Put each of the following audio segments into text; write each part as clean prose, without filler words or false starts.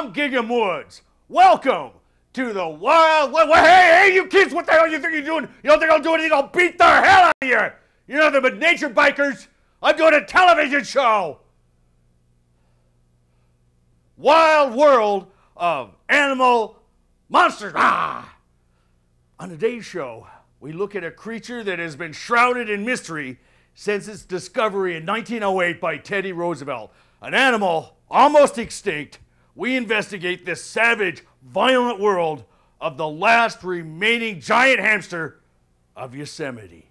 I'm Giggum Woods. Welcome to the wild. Hey, you kids, what the hell you think you're doing? You don't think I'll do anything? I'll beat the hell out of you. You're nothing but nature bikers. I'm doing a television show. Wild world of animal monsters. On today's show, we look at a creature that has been shrouded in mystery since its discovery in 1908 by Teddy Roosevelt. An animal almost extinct. We investigate this savage, violent world of the last remaining giant hamster of Yosemite.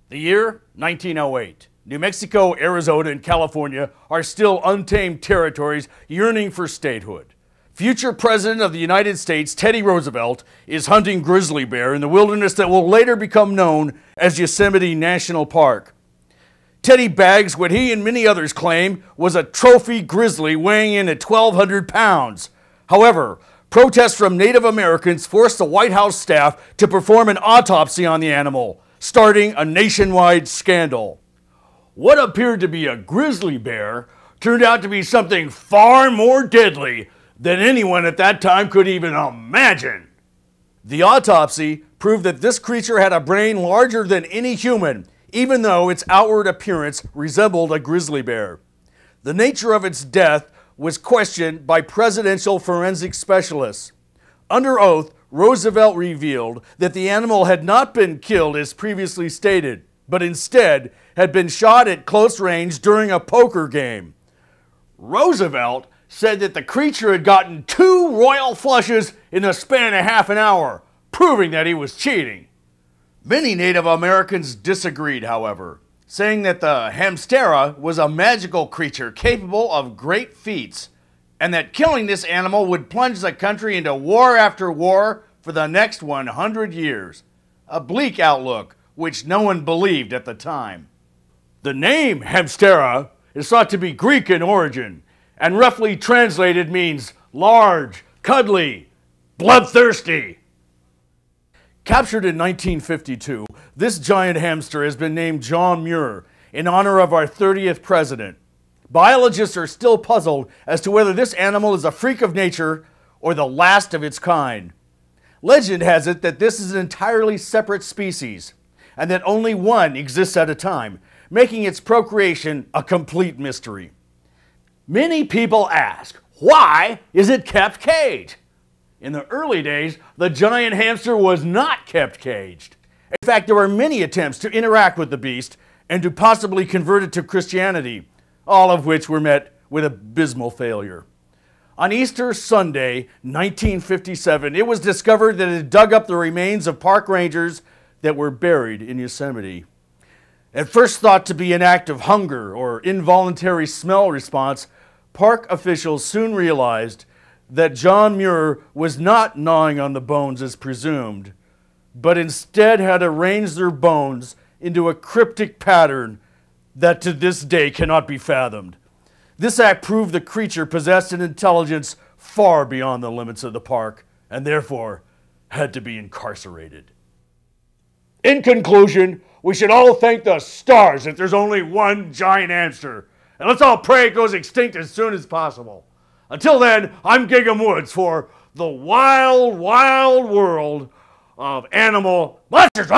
The year, 1908. New Mexico, Arizona, and California are still untamed territories yearning for statehood. Future President of the United States, Teddy Roosevelt, is hunting grizzly bear in the wilderness that will later become known as Yosemite National Park. Teddy bags what he and many others claim was a trophy grizzly weighing in at 1,200 pounds. However, protests from Native Americans forced the White House staff to perform an autopsy on the animal, starting a nationwide scandal. What appeared to be a grizzly bear turned out to be something far more deadly than anyone at that time could even imagine. The autopsy proved that this creature had a brain larger than any human, even though its outward appearance resembled a grizzly bear. The nature of its death was questioned by presidential forensic specialists. Under oath, Roosevelt revealed that the animal had not been killed as previously stated, but instead had been shot at close range during a poker game. Roosevelt said that the creature had gotten 2 royal flushes in the span of half an hour, proving that he was cheating. Many Native Americans disagreed, however, saying that the Hamstera was a magical creature capable of great feats, and that killing this animal would plunge the country into war after war for the next 100 years. A bleak outlook, which no one believed at the time. The name Hamstera is thought to be Greek in origin, and roughly translated means large, cuddly, bloodthirsty. Captured in 1952, this giant hamster has been named John Muir in honor of our 30th president. Biologists are still puzzled as to whether this animal is a freak of nature or the last of its kind. Legend has it that this is an entirely separate species, and that only one exists at a time, making its procreation a complete mystery. Many people ask, why is it kept caged? In the early days, the giant hamster was not kept caged. In fact, there were many attempts to interact with the beast and to possibly convert it to Christianity, all of which were met with abysmal failure. On Easter Sunday, 1957, it was discovered that it had dug up the remains of park rangers that were buried in Yosemite. At first thought to be an act of hunger or involuntary smell response, park officials soon realized that John Muir was not gnawing on the bones as presumed, but instead had arranged their bones into a cryptic pattern that to this day cannot be fathomed. This act proved the creature possessed an intelligence far beyond the limits of the park, and therefore had to be incarcerated. In conclusion, we should all thank the stars that there's only one giant hamster, and let's all pray it goes extinct as soon as possible. Until then, I'm Giggum Woods for the wild, wild world of animal monsters.